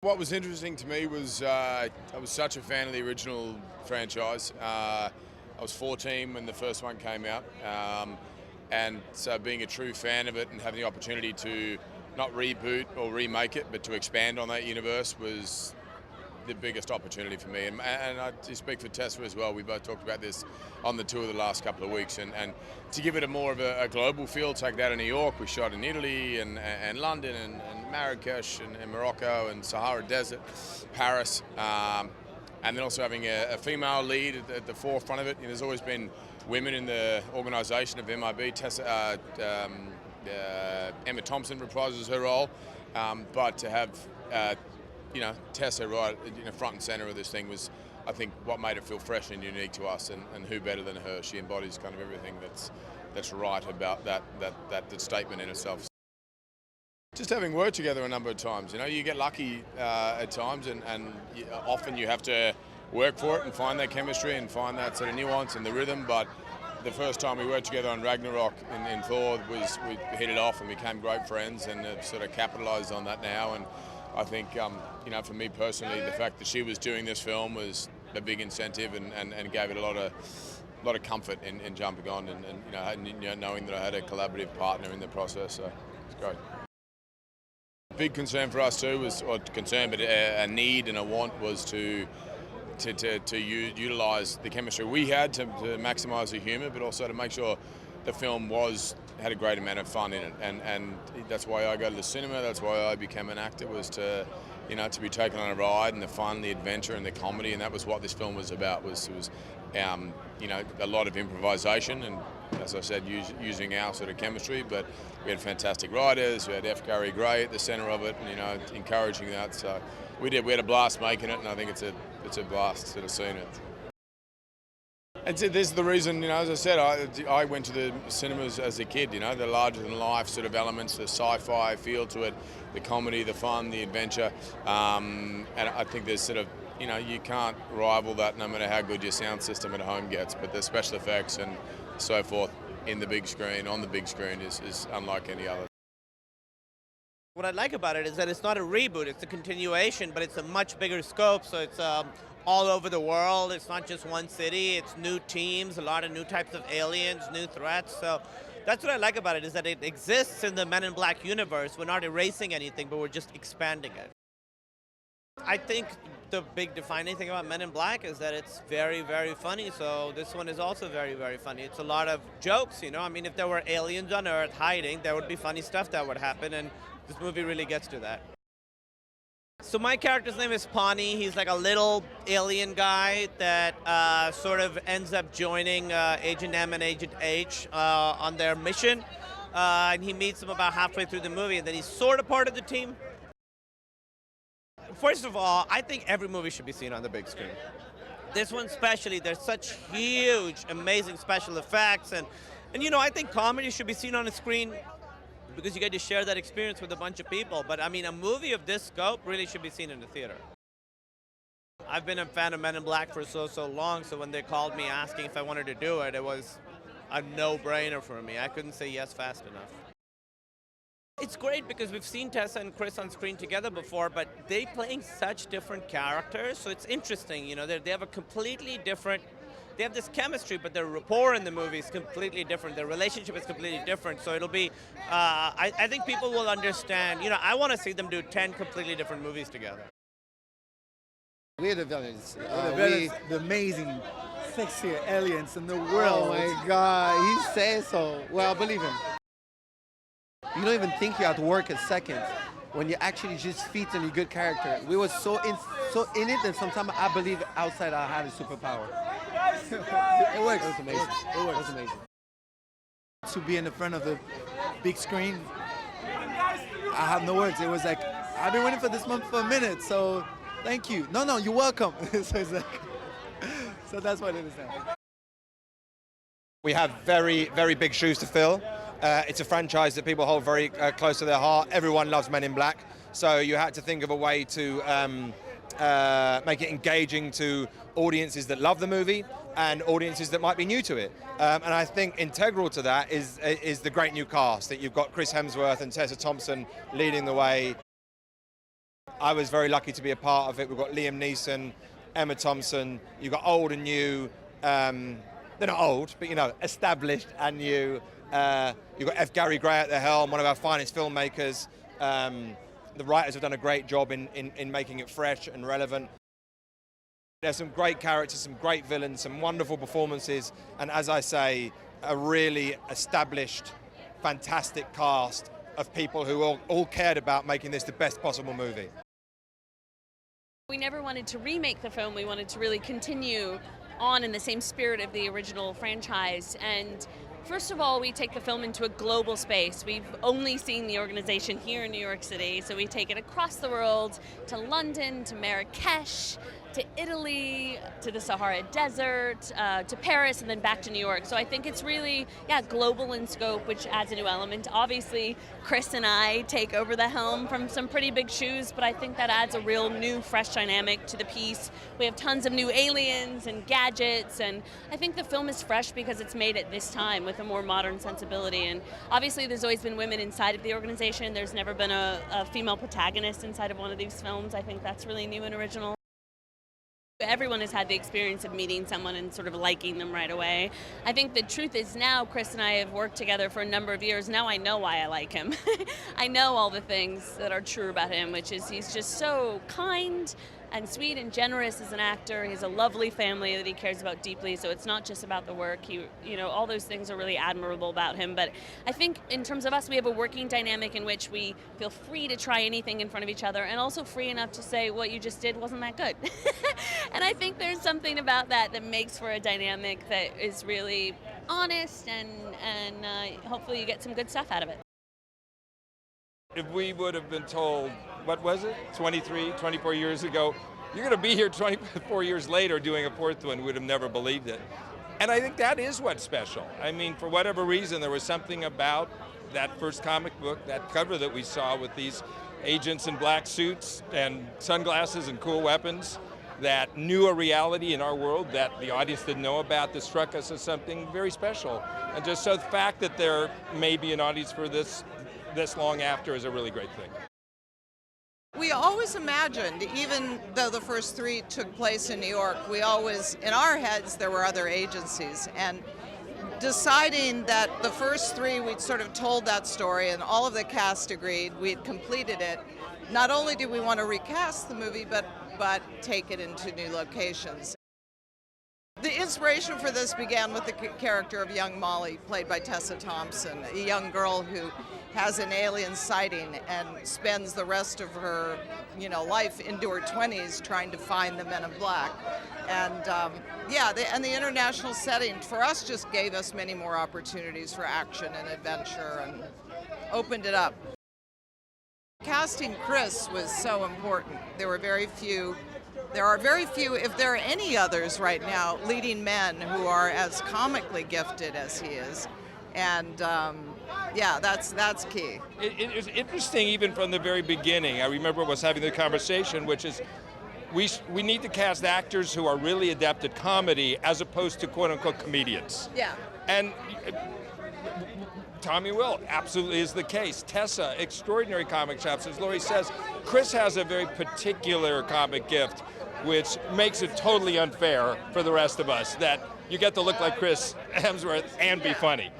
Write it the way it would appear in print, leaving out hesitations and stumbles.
What was interesting to me was I was such a fan of the original franchise. I was 14 when the first one came out, and so being a true fan of it and having the opportunity to not reboot or remake it, but to expand on that universe was the biggest opportunity for me. And I speak for Tessa as well. We both talked about this on the tour the last couple of weeks, and to give it a more of a global feel, take that to New York. We shot in Italy and London and Marrakesh and Morocco and Sahara Desert, Paris, and then also having a female lead at the forefront of it. There's always been women in the organisation of MIB. Tessa, Emma Thompson reprises her role, but to have Tessa right front and centre of this thing was, I think, what made it feel fresh and unique to us, and who better than her? She embodies kind of everything that's right about that statement in itself. Just having worked together a number of times, you get lucky at times, and often you have to work for it and find that chemistry and find that sort of nuance and the rhythm. But the first time we worked together on Ragnarok in Thor was we hit it off and became great friends, and have sort of capitalised on that now. And I think, for me personally, the fact that she was doing this film was a big incentive and gave it a lot of comfort in jumping on and knowing that I had a collaborative partner in the process. So it's great. Big concern for us too was, or concern, but a need and a want was to utilise the chemistry we had to maximise the humour, but also to make sure the film had a great amount of fun in it, and that's why I go to the cinema. That's why I became an actor, was to be taken on a ride, and the fun, the adventure, and the comedy, and that was what this film was about. Was a lot of improvisation, and as I said, using our sort of chemistry. But we had fantastic writers. We had F. Gary Gray at the centre of it, and encouraging that. So we had a blast making it, and I think it's a blast sort of seeing it. And this is the reason, as I said, I went to the cinemas as a kid, the larger-than-life sort of elements, the sci-fi feel to it, the comedy, the fun, the adventure. And I think there's sort of, you can't rival that no matter how good your sound system at home gets, but the special effects and so forth in the big screen, on the big screen, is unlike any other. What I like about it is that it's not a reboot, it's a continuation, but it's a much bigger scope, so it's all over the world. It's not just one city, it's new teams, a lot of new types of aliens, new threats. So that's what I like about it, is that it exists in the Men in Black universe. We're not erasing anything, but we're just expanding it. I think the big defining thing about Men in Black is that it's very, very funny. So this one is also very, very funny. It's a lot of jokes, if there were aliens on Earth hiding, there would be funny stuff that would happen, and this movie really gets to that. So my character's name is Pawnee. He's like a little alien guy that sort of ends up joining Agent M and Agent H on their mission. And he meets them about halfway through the movie, and then he's sort of part of the team. First of all, I think every movie should be seen on the big screen. This one especially, there's such huge, amazing special effects. And I think comedy should be seen on a screen because you get to share that experience with a bunch of people. But a movie of this scope really should be seen in the theater. I've been a fan of Men in Black for so long, so when they called me asking if I wanted to do it, it was a no-brainer for me. I couldn't say yes fast enough. It's great because we've seen Tessa and Chris on screen together before, but they playing such different characters, so it's interesting. They have a completely different. They have this chemistry, but their rapport in the movie is completely different. Their relationship is completely different. So it'll be, I think people will understand. I want to see them do 10 completely different movies together. We're the villains. The amazing, sexiest aliens in the world. Oh my God, he says so. Well, believe him. You don't even think you're at work a second when you actually just feed on your good character. We were so in it that sometimes I believe outside I have a superpower. It works. It was amazing. It works. It was amazing. To be in the front of the big screen, I have no words. It was like, I've been waiting for this month for a minute, so thank you. No, you're welcome. So that's what it is now. We have very, very big shoes to fill. It's a franchise that people hold very close to their heart. Everyone loves Men in Black, so you had to think of a way to make it engaging to audiences that love the movie and audiences that might be new to it. And I think integral to that is the great new cast, that you've got Chris Hemsworth and Tessa Thompson leading the way. I was very lucky to be a part of it. We've got Liam Neeson, Emma Thompson, you've got old and new, they're not old, but established and new. You've got F. Gary Gray at the helm, one of our finest filmmakers. The writers have done a great job in making it fresh and relevant. There's some great characters, some great villains, some wonderful performances, and as I say, a really established, fantastic cast of people who all cared about making this the best possible movie. We never wanted to remake the film, we wanted to really continue on in the same spirit of the original franchise. And first of all, we take the film into a global space. We've only seen the organization here in New York City, so we take it across the world to London, to Marrakesh, to Italy, to the Sahara Desert, to Paris, and then back to New York. So I think it's really, global in scope, which adds a new element. Obviously, Chris and I take over the helm from some pretty big shoes, but I think that adds a real new, fresh dynamic to the piece. We have tons of new aliens and gadgets, and I think the film is fresh because it's made at this time with a more modern sensibility. And obviously, there's always been women inside of the organization. There's never been a female protagonist inside of one of these films. I think that's really new and original. Everyone has had the experience of meeting someone and sort of liking them right away. I think the truth is now Chris and I have worked together for a number of years. Now I know why I like him. I know all the things that are true about him, which is he's just so kind and sweet and generous as an actor. He has a lovely family that he cares about deeply, so it's not just about the work. All those things are really admirable about him. But I think in terms of us, we have a working dynamic in which we feel free to try anything in front of each other, and also free enough to say what you just did wasn't that good. And I think there's something about that makes for a dynamic that is really honest, and hopefully you get some good stuff out of it. If we would have been told, what was it, 23, 24 years ago, you're going to be here 24 years later doing a fourth one, we would have never believed it. And I think that is what's special. I mean, for whatever reason, there was something about that first comic book, that cover that we saw with these agents in black suits and sunglasses and cool weapons, that knew a reality in our world that the audience didn't know about, that struck us as something very special. And just so the fact that there may be an audience for this long after is a really great thing. We always imagined, even though the first three took place in New York, we always, in our heads, there were other agencies. And deciding that the first three, we'd sort of told that story and all of the cast agreed, we'd completed it. Not only did we want to recast the movie, but take it into new locations. The inspiration for this began with the character of young Molly, played by Tessa Thompson, a young girl who has an alien sighting and spends the rest of her, life into her 20s trying to find the Men in Black. And and the international setting for us just gave us many more opportunities for action and adventure and opened it up. Casting Chris was so important. There are very few, if there are any others right now, leading men who are as comically gifted as he is. And that's key. It was interesting even from the very beginning. I remember us having the conversation, which is we need to cast actors who are really adept at comedy as opposed to quote-unquote comedians. Yeah. And Tommy will, absolutely is the case. Tessa, extraordinary comic chops. As Laurie says, Chris has a very particular comic gift, which makes it totally unfair for the rest of us that you get to look like Chris Hemsworth and be funny.